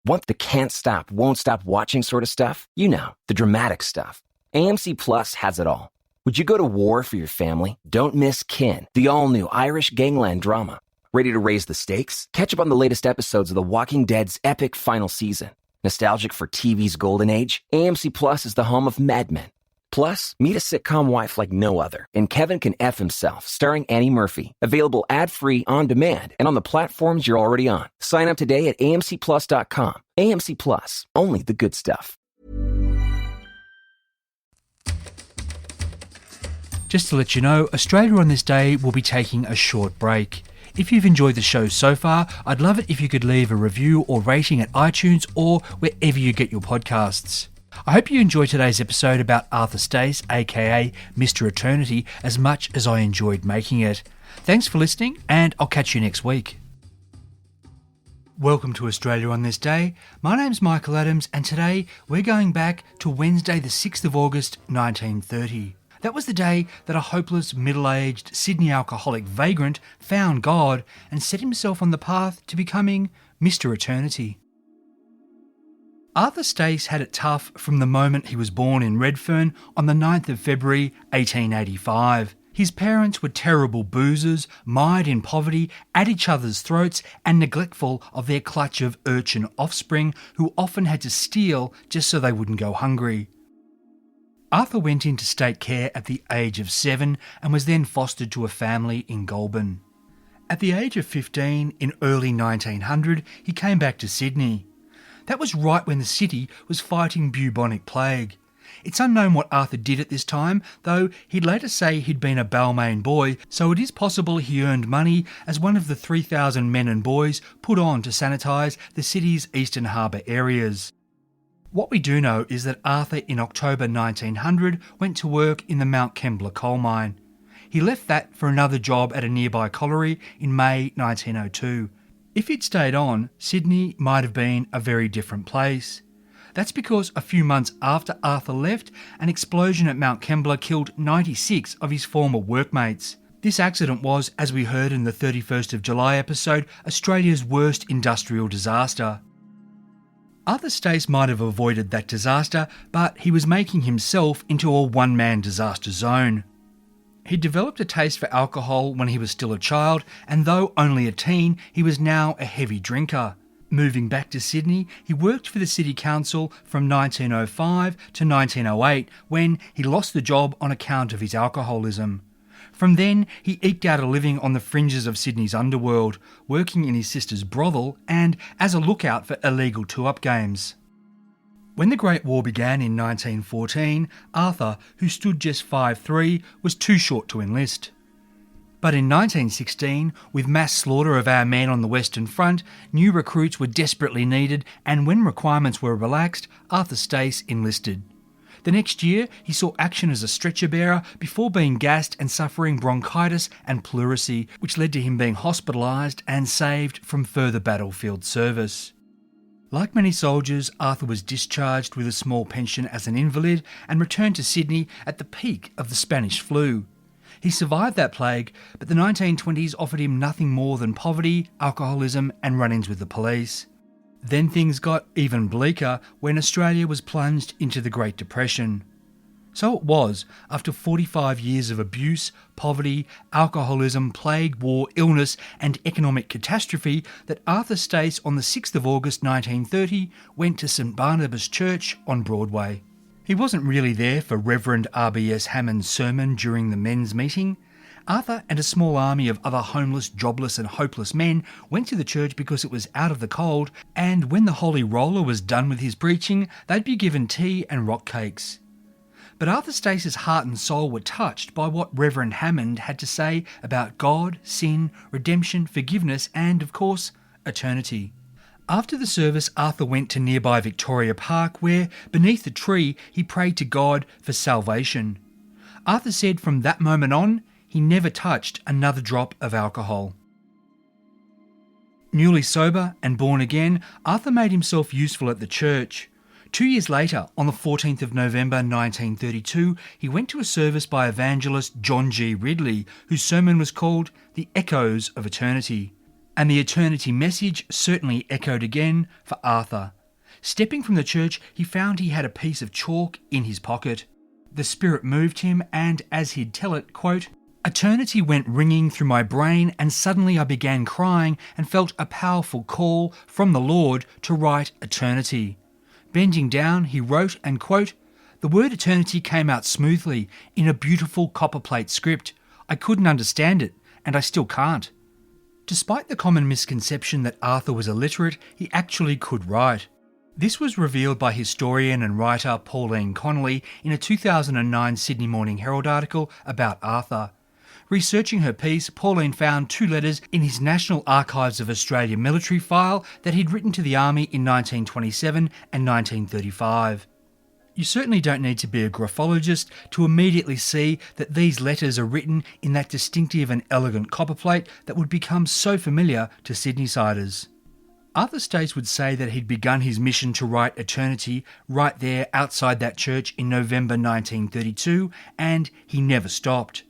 Want the can't stop, won't stop watching sort of stuff? You know, the dramatic stuff. AMC Plus has it all. Would you go to war for your family? Don't miss Kin, the all-new Irish gangland drama. Ready to raise the stakes? Catch up on the latest episodes of The Walking Dead's epic final season. Nostalgic for TV's golden age? AMC Plus is the home of Mad Men. Plus, meet a sitcom wife like no other in Kevin Can F Himself, starring Annie Murphy. Available ad-free, on demand, and on the platforms you're already on. Sign up today at amcplus.com. AMC Plus, only the good stuff. Just to let you know, Australia on this day will be taking a short break. If you've enjoyed the show so far, I'd love it if you could leave a review or rating at iTunes or wherever you get your podcasts. I hope you enjoyed today's episode about Arthur Stace, aka Mr. Eternity, as much as I enjoyed making it. Thanks for listening, and I'll catch you next week. Welcome to Australia on this day. My name's Michael Adams, and today we're going back to Wednesday the 6th of August 1930. That was the day that a hopeless, middle-aged Sydney alcoholic vagrant found God and set himself on the path to becoming Mr. Eternity. Arthur Stace had it tough from the moment he was born in Redfern on the 9th of February 1885. His parents were terrible boozers, mired in poverty, at each other's throats, and neglectful of their clutch of urchin offspring who often had to steal just so they wouldn't go hungry. Arthur went into state care at the age of 7 and was then fostered to a family in Goulburn. At the age of 15, in early 1900, he came back to Sydney. That was right when the city was fighting bubonic plague. It's unknown what Arthur did at this time, though he'd later say he'd been a Balmain boy, so it is possible he earned money as one of the 3,000 men and boys put on to sanitise the city's Eastern Harbour areas. What we do know is that Arthur in October 1900 went to work in the Mount Kembla coal mine. He left that for another job at a nearby colliery in May 1902. If he'd stayed on, Sydney might have been a very different place. That's because a few months after Arthur left, an explosion at Mount Kembla killed 96 of his former workmates. This accident was, as we heard in the 31st of July episode, Australia's worst industrial disaster. Arthur Stace might have avoided that disaster, but he was making himself into a one-man disaster zone. He developed a taste for alcohol when he was still a child, and though only a teen, he was now a heavy drinker. Moving back to Sydney, he worked for the City Council from 1905 to 1908, when he lost the job on account of his alcoholism. From then, he eked out a living on the fringes of Sydney's underworld, working in his sister's brothel and as a lookout for illegal two-up games. When the Great War began in 1914, Arthur, who stood just 5'3", was too short to enlist. But in 1916, with mass slaughter of our men on the Western Front, new recruits were desperately needed, and when requirements were relaxed, Arthur Stace enlisted. The next year, he saw action as a stretcher bearer before being gassed and suffering bronchitis and pleurisy, which led to him being hospitalised and saved from further battlefield service. Like many soldiers, Arthur was discharged with a small pension as an invalid and returned to Sydney at the peak of the Spanish flu. He survived that plague, but the 1920s offered him nothing more than poverty, alcoholism and run-ins with the police. Then things got even bleaker when Australia was plunged into the Great Depression. So it was, after 45 years of abuse, poverty, alcoholism, plague, war, illness and economic catastrophe that Arthur Stace on the 6th of August 1930 went to St Barnabas Church on Broadway. He wasn't really there for Reverend R.B.S. Hammond's sermon during the men's meeting. Arthur and a small army of other homeless, jobless and hopeless men went to the church because it was out of the cold, and when the Holy Roller was done with his preaching, they'd be given tea and rock cakes. But Arthur Stace's heart and soul were touched by what Reverend Hammond had to say about God, sin, redemption, forgiveness and, of course, eternity. After the service, Arthur went to nearby Victoria Park where, beneath a tree, he prayed to God for salvation. Arthur said from that moment on, he never touched another drop of alcohol. Newly sober and born again, Arthur made himself useful at the church. 2 years later, on the 14th of November 1932, he went to a service by evangelist John G. Ridley, whose sermon was called The Echoes of Eternity. And the eternity message certainly echoed again for Arthur. Stepping from the church, he found he had a piece of chalk in his pocket. The Spirit moved him, and as he'd tell it, quote, "Eternity went ringing through my brain, and suddenly I began crying and felt a powerful call from the Lord to write eternity." Bending down, he wrote, and quote, "The word eternity came out smoothly in a beautiful copperplate script. I couldn't understand it, and I still can't." Despite the common misconception that Arthur was illiterate, he actually could write. This was revealed by historian and writer Pauline Connolly in a 2009 Sydney Morning Herald article about Arthur. Researching her piece, Pauline found 2 letters in his National Archives of Australia military file that he'd written to the Army in 1927 and 1935. You certainly don't need to be a graphologist to immediately see that these letters are written in that distinctive and elegant copperplate that would become so familiar to Sydneysiders. Arthur Stace would say that he'd begun his mission to write eternity right there outside that church in November 1932, and he never stopped.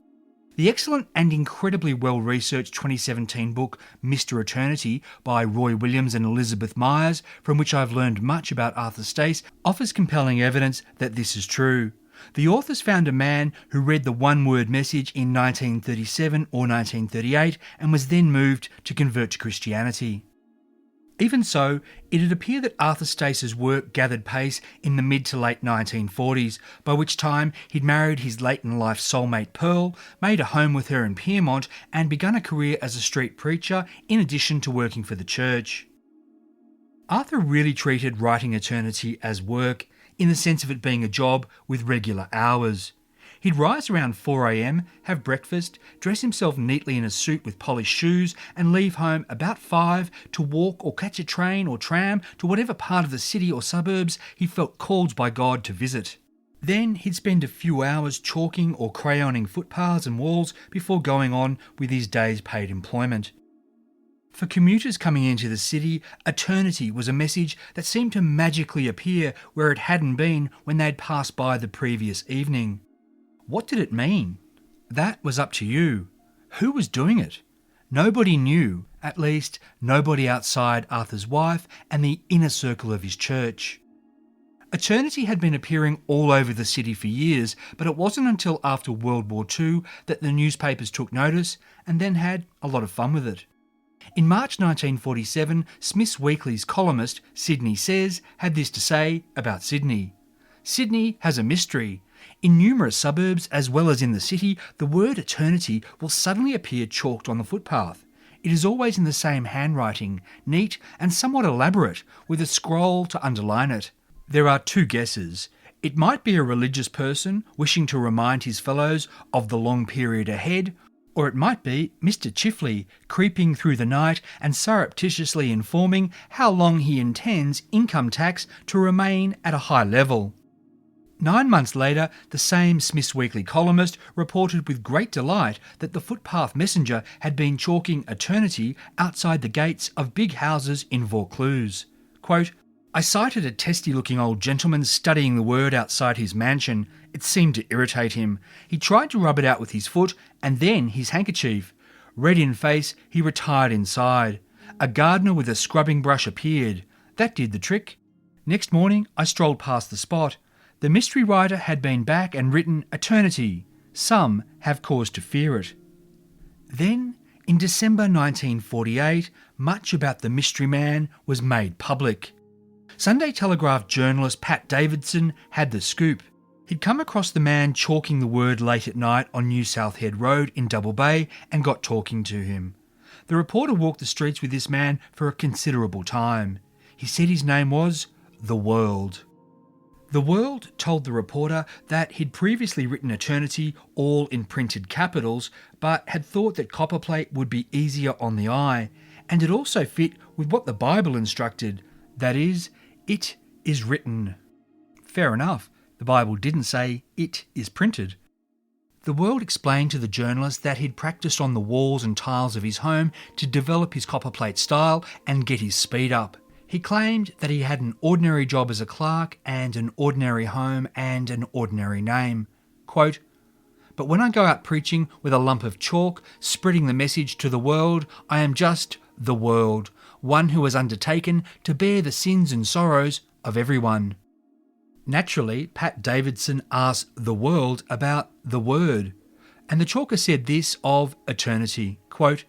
The excellent and incredibly well-researched 2017 book Mr. Eternity by Roy Williams and Elizabeth Myers, from which I've learned much about Arthur Stace, offers compelling evidence that this is true. The authors found a man who read the one-word message in 1937 or 1938 and was then moved to convert to Christianity. Even so, it'd appear that Arthur Stace's work gathered pace in the mid to late 1940s, by which time he'd married his late-in-life soulmate Pearl, made a home with her in Pyrmont, and begun a career as a street preacher in addition to working for the church. Arthur really treated writing eternity as work, in the sense of it being a job with regular hours. He'd rise around 4 a.m, have breakfast, dress himself neatly in a suit with polished shoes, and leave home about 5 to walk or catch a train or tram to whatever part of the city or suburbs he felt called by God to visit. Then he'd spend a few hours chalking or crayoning footpaths and walls before going on with his day's paid employment. For commuters coming into the city, eternity was a message that seemed to magically appear where it hadn't been when they'd passed by the previous evening. What did it mean? That was up to you. Who was doing it? Nobody knew, at least nobody outside Arthur's wife and the inner circle of his church. Eternity had been appearing all over the city for years, but it wasn't until after World War II that the newspapers took notice and then had a lot of fun with it. In March 1947, Smith's Weekly's columnist, Sydney Says, had this to say about Sydney. "Sydney has a mystery. In numerous suburbs, as well as in the city, the word eternity will suddenly appear chalked on the footpath. It is always in the same handwriting, neat and somewhat elaborate, with a scroll to underline it. There are 2 guesses. It might be a religious person wishing to remind his fellows of the long period ahead, or it might be Mr. Chifley creeping through the night and surreptitiously informing how long he intends income tax to remain at a high level." 9 months later, the same Smith's Weekly columnist reported with great delight that the footpath messenger had been chalking eternity outside the gates of big houses in Vaucluse. Quote, "I sighted a testy-looking old gentleman studying the word outside his mansion. It seemed to irritate him. He tried to rub it out with his foot and then his handkerchief. Red in face, he retired inside. A gardener with a scrubbing brush appeared. That did the trick. Next morning, I strolled past the spot. The mystery writer had been back and written eternity. Some have cause to fear it." Then, in December 1948, much about the mystery man was made public. Sunday Telegraph journalist Pat Davidson had the scoop. He'd come across the man chalking the word late at night on New South Head Road in Double Bay and got talking to him. The reporter walked the streets with this man for a considerable time. He said his name was The World. The World told the reporter that he'd previously written eternity all in printed capitals, but had thought that copperplate would be easier on the eye, and it also fit with what the Bible instructed, that is, it is written. Fair enough, the Bible didn't say it is printed. The World explained to the journalist that he'd practiced on the walls and tiles of his home to develop his copperplate style and get his speed up. He claimed that he had an ordinary job as a clerk and an ordinary home and an ordinary name. Quote, "But when I go out preaching with a lump of chalk, spreading the message to the world, I am just the world, one who has undertaken to bear the sins and sorrows of everyone. Naturally, Pat Davidson asked the world about the word, and the chalker said this of eternity, quote,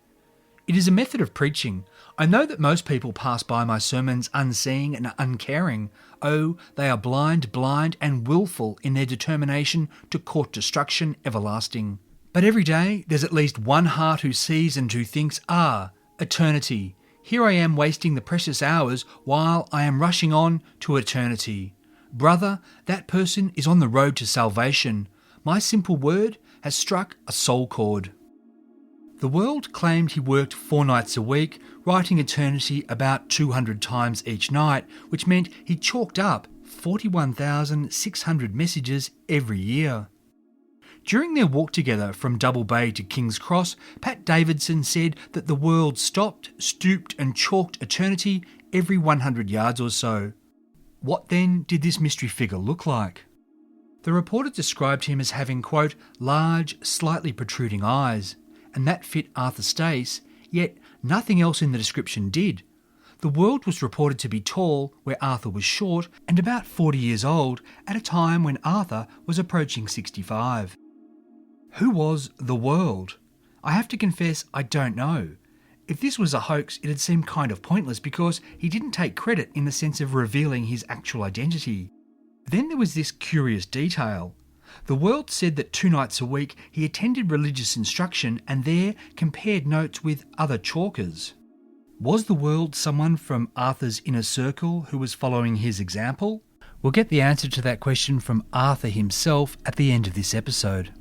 "It is a method of preaching. I know that most people pass by my sermons unseeing and uncaring. Oh, they are blind, and willful in their determination to court destruction everlasting. But every day there's at least one heart who sees and who thinks, eternity. Here I am wasting the precious hours while I am rushing on to eternity. Brother, that person is on the road to salvation. My simple word has struck a soul chord." The world claimed he worked 4 nights a week, writing eternity about 200 times each night, which meant he chalked up 41,600 messages every year. During their walk together from Double Bay to King's Cross, Pat Davidson said that the world stopped, stooped and chalked eternity every 100 yards or so. What then did this mystery figure look like? The reporter described him as having, quote, "large, slightly protruding eyes," and that fit Arthur Stace, yet nothing else in the description did. The world was reported to be tall where Arthur was short, and about 40 years old at a time when Arthur was approaching 65. Who was the world? I have to confess I don't know. If this was a hoax, it'd seem kind of pointless because he didn't take credit in the sense of revealing his actual identity. Then there was this curious detail. The world said that 2 nights a week he attended religious instruction and there compared notes with other chalkers. Was the world someone from Arthur's inner circle who was following his example? We'll get the answer to that question from Arthur himself at the end of this episode.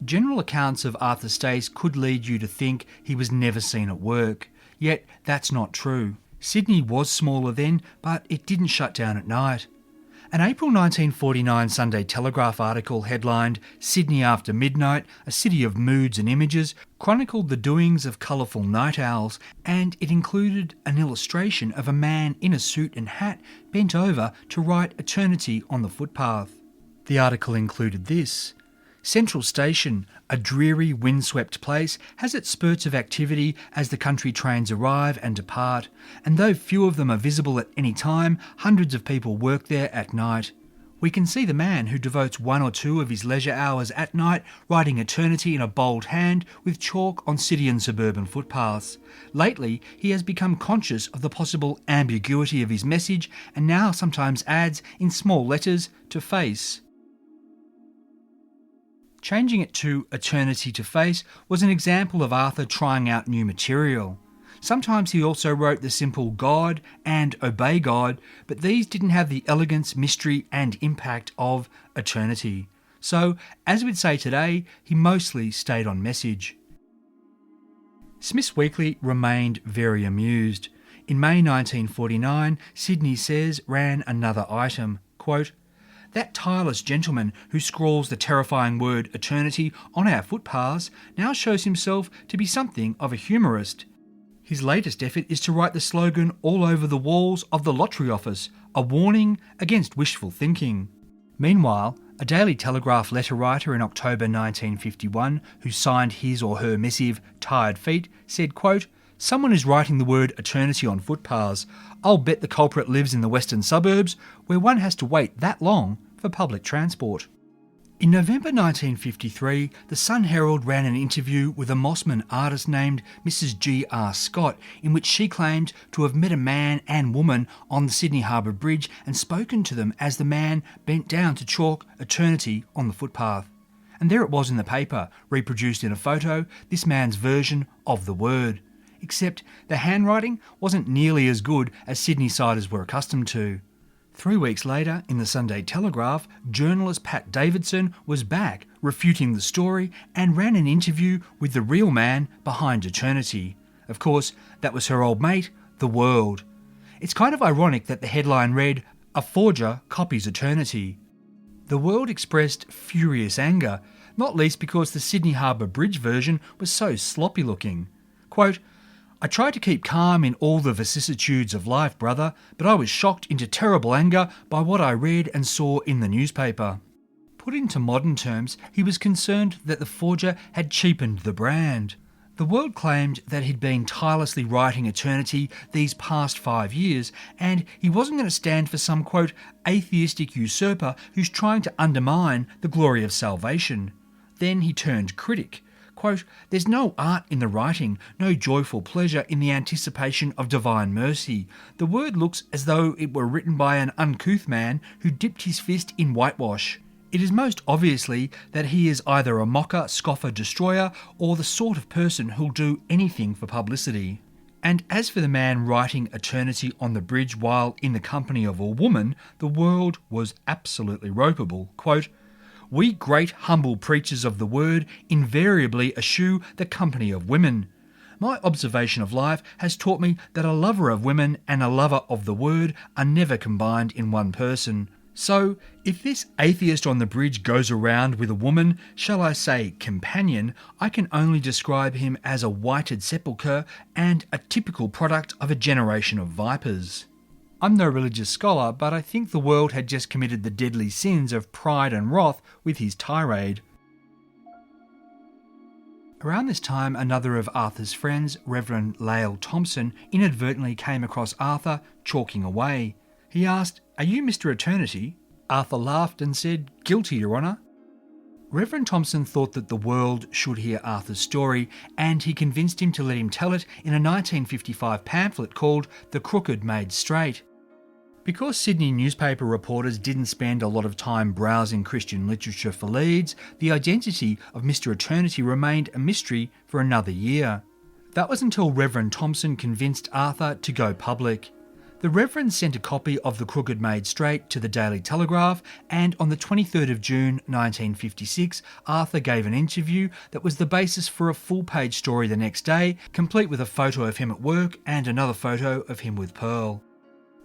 General accounts of Arthur Stace could lead you to think he was never seen at work, yet that's not true. Sydney was smaller then, but it didn't shut down at night. An April 1949 Sunday Telegraph article headlined "Sydney After Midnight, a City of Moods and Images" chronicled the doings of colourful night owls, and it included an illustration of a man in a suit and hat bent over to write eternity on the footpath. The article included this: "Central Station, a dreary, windswept place, has its spurts of activity as the country trains arrive and depart, and though few of them are visible at any time, hundreds of people work there at night. We can see the man who devotes 1 or 2 of his leisure hours at night writing eternity in a bold hand with chalk on city and suburban footpaths. Lately, he has become conscious of the possible ambiguity of his message and now sometimes adds, in small letters, to face." Changing it to eternity to face was an example of Arthur trying out new material. Sometimes he also wrote the simple God and obey God, but these didn't have the elegance, mystery and impact of eternity. So, as we'd say today, he mostly stayed on message. Smith's Weekly remained very amused. In May 1949, Sydney Says ran another item, quote, "That tireless gentleman who scrawls the terrifying word eternity on our footpaths now shows himself to be something of a humorist. His latest effort is to write the slogan all over the walls of the lottery office, a warning against wishful thinking." Meanwhile, a Daily Telegraph letter writer in October 1951, who signed his or her missive "Tired Feet," said, quote, "Someone is writing the word eternity on footpaths. I'll bet the culprit lives in the western suburbs, where one has to wait that long for public transport." In November 1953, the Sun Herald ran an interview with a Mossman artist named Mrs. G.R. Scott, in which she claimed to have met a man and woman on the Sydney Harbour Bridge and spoken to them as the man bent down to chalk eternity on the footpath. And there it was in the paper, reproduced in a photo, this man's version of the word. Except the handwriting wasn't nearly as good as Sydney-siders were accustomed to. 3 weeks later, in the Sunday Telegraph, journalist Pat Davidson was back, refuting the story, and ran an interview with the real man behind eternity. Of course, that was her old mate, the world. It's kind of ironic that the headline read, "A forger copies eternity." The world expressed furious anger, not least because the Sydney Harbour Bridge version was so sloppy looking. Quote, "I tried to keep calm in all the vicissitudes of life, brother, but I was shocked into terrible anger by what I read and saw in the newspaper." Put into modern terms, he was concerned that the forger had cheapened the brand. The World claimed that he'd been tirelessly writing eternity these past 5 years, and he wasn't going to stand for some, quote, atheistic usurper who's trying to undermine the glory of salvation. Then he turned critic. Quote, there's no art in the writing, no joyful pleasure in the anticipation of divine mercy. The Word looks as though it were written by an uncouth man who dipped his fist in whitewash. It is most obviously that he is either a mocker, scoffer, destroyer, or the sort of person who'll do anything for publicity. And as for the man writing eternity on the bridge while in the company of a woman, the World was absolutely ropeable. Quote, we great humble preachers of the Word invariably eschew the company of women. My observation of life has taught me that a lover of women and a lover of the Word are never combined in one person. So, if this atheist on the bridge goes around with a woman, shall I say companion, I can only describe him as a whited sepulchre and a typical product of a generation of vipers. I'm no religious scholar, but I think the World had just committed the deadly sins of pride and wrath with his tirade. Around this time, another of Arthur's friends, Reverend Lael Thompson, inadvertently came across Arthur chalking away. He asked, are you Mr. Eternity? Arthur laughed and said, guilty, Your Honour. Reverend Thompson thought that the World should hear Arthur's story, and he convinced him to let him tell it in a 1955 pamphlet called The Crooked Made Straight. Because Sydney newspaper reporters didn't spend a lot of time browsing Christian literature for leads, the identity of Mr. Eternity remained a mystery for another year. That was until Reverend Thompson convinced Arthur to go public. The Reverend sent a copy of The Crooked Made Straight to the Daily Telegraph, and on the 23rd of June 1956, Arthur gave an interview that was the basis for a full-page story the next day, complete with a photo of him at work and another photo of him with Pearl.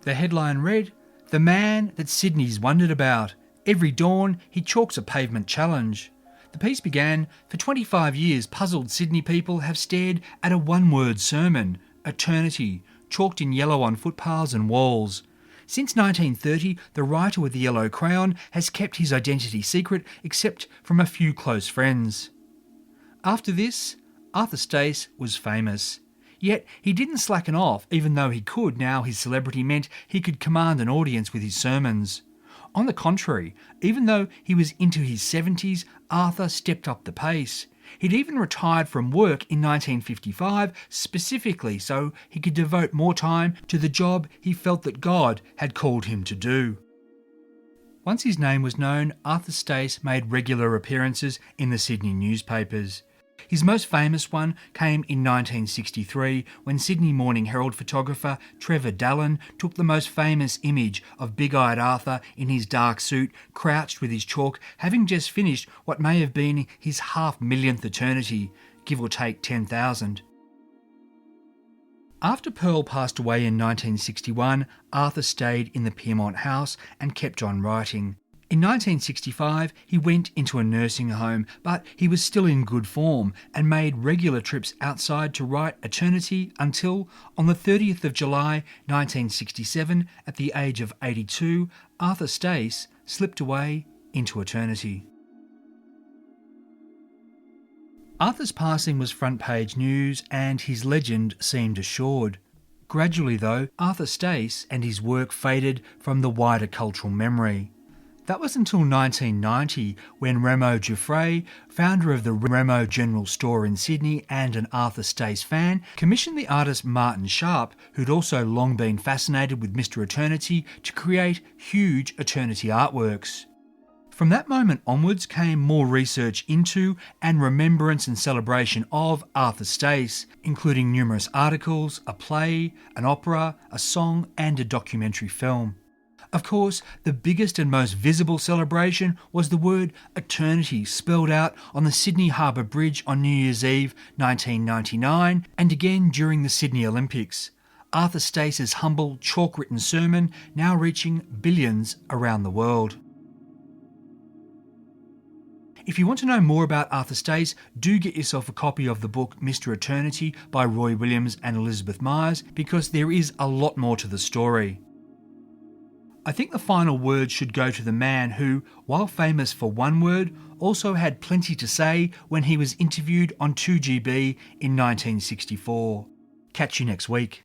The headline read, "The man that Sydney's wondered about. Every dawn he chalks a pavement challenge." The piece began, "For 25 years puzzled Sydney people have stared at a one-word sermon, eternity, chalked in yellow on footpaths and walls. Since 1930, the writer with the yellow crayon has kept his identity secret except from a few close friends." After this, Arthur Stace was famous. Yet he didn't slacken off, even though he could now his celebrity meant he could command an audience with his sermons. On the contrary, even though he was into his 70s, Arthur stepped up the pace. He'd even retired from work in 1955 specifically so he could devote more time to the job he felt that God had called him to do. Once his name was known, Arthur Stace made regular appearances in the Sydney newspapers. His most famous one came in 1963 when Sydney Morning Herald photographer Trevor Dallin took the most famous image of big-eyed Arthur in his dark suit, crouched with his chalk, having just finished what may have been his 500,000th eternity, give or take 10,000. After Pearl passed away in 1961, Arthur stayed in the Piermont house and kept on writing. In 1965, he went into a nursing home, but he was still in good form and made regular trips outside to write eternity until, on the 30th of July 1967, at the age of 82, Arthur Stace slipped away into eternity. Arthur's passing was front-page news and his legend seemed assured. Gradually, though, Arthur Stace and his work faded from the wider cultural memory. That was until 1990 when Remo Giuffre, founder of the Remo General Store in Sydney and an Arthur Stace fan, commissioned the artist Martin Sharp, who'd also long been fascinated with Mr. Eternity, to create huge Eternity artworks. From that moment onwards came more research into and remembrance and celebration of Arthur Stace, including numerous articles, a play, an opera, a song and a documentary film. Of course, the biggest and most visible celebration was the word eternity spelled out on the Sydney Harbour Bridge on New Year's Eve 1999 and again during the Sydney Olympics. Arthur Stace's humble chalk-written sermon now reaching billions around the world. If you want to know more about Arthur Stace, do get yourself a copy of the book Mr. Eternity by Roy Williams and Elizabeth Myers because there is a lot more to the story. I think the final word should go to the man who, while famous for one word, also had plenty to say when he was interviewed on 2GB in 1964. Catch you next week.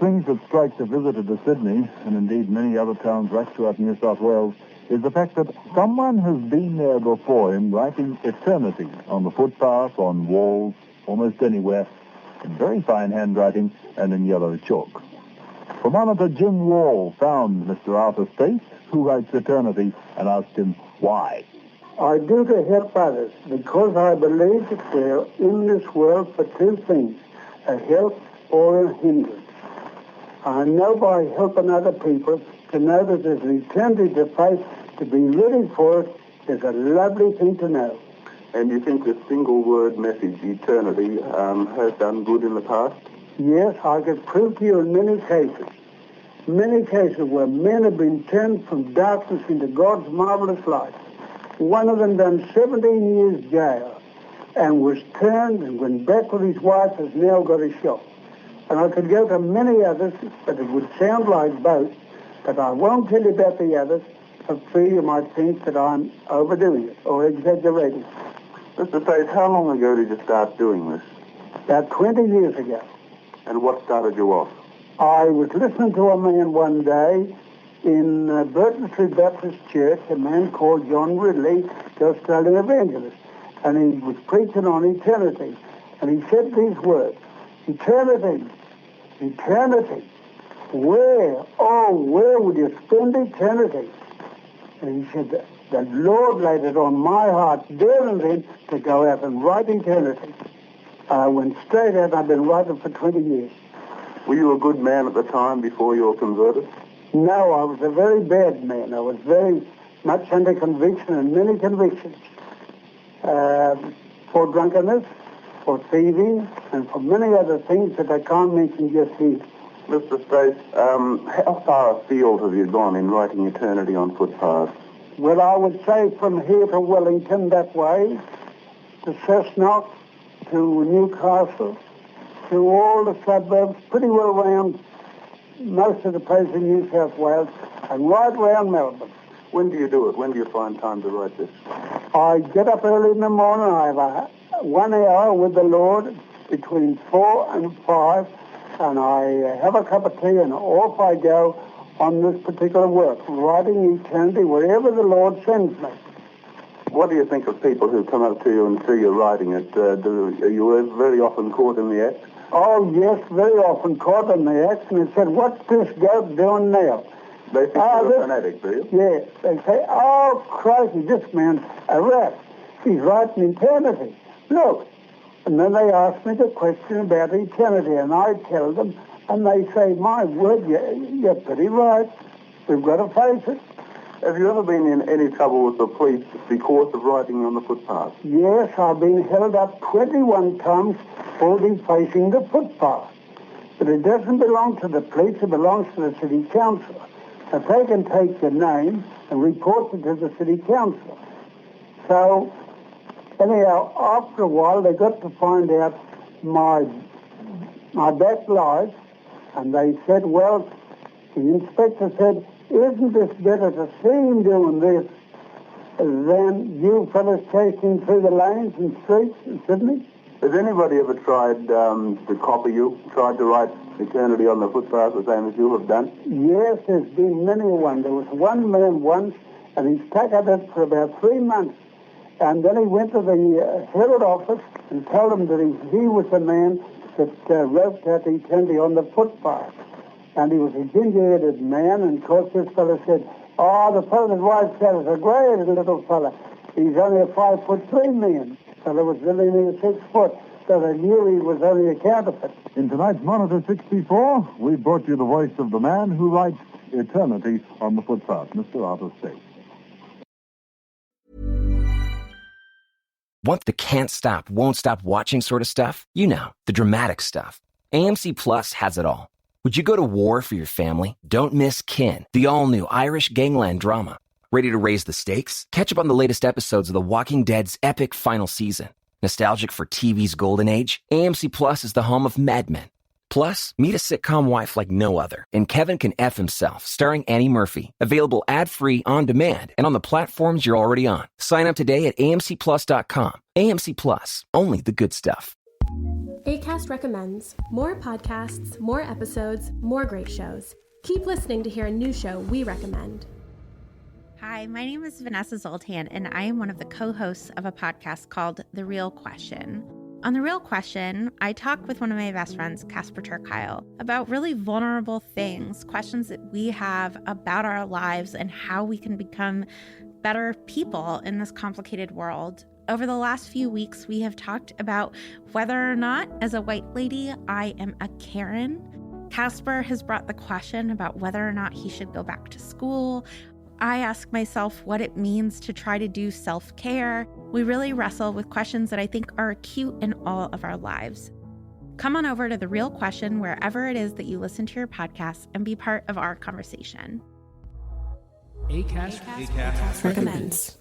Things that strikes a visitor to Sydney, and indeed many other towns right throughout New South Wales, is the fact that someone has been there before him writing eternity on the footpath, on walls, almost anywhere, in very fine handwriting and in yellow chalk. Thermometer Jim Wall found Mr. Arthur Stace, who writes eternity, and asked him why. I do to help others because I believe that we're in this world for two things, a help or a hindrance. I know by helping other people to know that there's an eternity to face, to be ready for it, is a lovely thing to know. And you think this single word message, eternity, has done good in the past? Yes, I could prove to you in many cases where men have been turned from darkness into God's marvelous light. One of them done 17 years jail and was turned and went back with his wife, has now got a shop. And I could go to many others, but it would sound like both, but I won't tell you about the others for fear you might think that I'm overdoing it or exaggerating. Mr. Stace, how long ago did you start doing this? About 20 years ago. And what started you off? I was listening to a man one day in Burton Street Baptist Church, a man called John Ridley, the Australian evangelist, and he was preaching on eternity. And he said these words, eternity, eternity, where will you spend eternity? And he said, the Lord laid it on my heart there and then to go out and write eternity. I went straight out, and I've been writing for 20 years. Were you a good man at the time before you were converted? No, I was a very bad man. I was very much under conviction and many convictions. For drunkenness, for thieving, and for many other things that I can't mention just here. Mr. Stace, how far afield have you gone in writing eternity on footpaths? Well, I would say from here to Wellington that way, to Cessnock, to Newcastle, to all the suburbs, pretty well around most of the places in New South Wales, and right around Melbourne. When do you do it? When do you find time to write this? I get up early in the morning. I have 1 hour with the Lord between 4 and 5, and I have a cup of tea, and off I go on this particular work, writing eternity wherever the Lord sends me. What do you think of people who come up to you and see you writing it? Are you very often caught in the act? Oh, yes, very often caught in the act, and they said, what's this goat doing now? They think you're a fanatic, do you? Yes. They say, oh, crikey, this man's a rat. He's writing eternity. Look. And then they ask me the question about eternity, and I tell them, and they say, my word, you're pretty right. We've got to face it. Have you ever been in any trouble with the police because of writing on the footpath? Yes, I've been held up 21 times for defacing the footpath. But it doesn't belong to the police, it belongs to the city council. If they can take your name and report it to the city council. So, anyhow, after a while, they got to find out my back lies, and they said, well, the inspector said, isn't this better to see him doing this than you fellas chasing through the lanes and streets in Sydney? Has anybody ever tried to copy you, tried to write eternity on the footpath the same as you have done? Yes, there's been many a one. There was one man once, and he stuck at it for about 3 months. And then he went to the Herald office and told them that he was the man that wrote that eternity on the footpath. And he was a ginger-headed man, and of course this fellow said, oh, the fellow that writes that is a great little fellow. He's only a 5'3" man. The fellow was really near 6 foot, so they knew he was only a counterfeit. In tonight's Monitor 64, we brought you the voice of the man who writes eternity on the footpath, Mr. Arthur Stace. Want the can't stop, won't stop watching sort of stuff? You know, the dramatic stuff. AMC Plus has it all. Would you go to war for your family? Don't miss Kin, the all-new Irish gangland drama. Ready to raise the stakes? Catch up on the latest episodes of The Walking Dead's epic final season. Nostalgic for TV's golden age? AMC Plus is the home of Mad Men. Plus, meet a sitcom wife like no other in Kevin Can F Himself, starring Annie Murphy. Available ad-free on demand and on the platforms you're already on. Sign up today at amcplus.com. AMC Plus, only the good stuff. Acast recommends more podcasts, more episodes, more great shows. Keep listening to hear a new show we recommend. Hi, my name is Vanessa Zoltan, and I am one of the co-hosts of a podcast called The Real Question. On The Real Question, I talk with one of my best friends, Casper ter Kuile, about really vulnerable things, questions that we have about our lives and how we can become better people in this complicated world. Over the last few weeks, we have talked about whether or not, as a white lady, I am a Karen. Casper has brought the question about whether or not he should go back to school. I ask myself what it means to try to do self-care. We really wrestle with questions that I think are acute in all of our lives. Come on over to The Real Question wherever it is that you listen to your podcasts and be part of our conversation. Acast Acast recommends.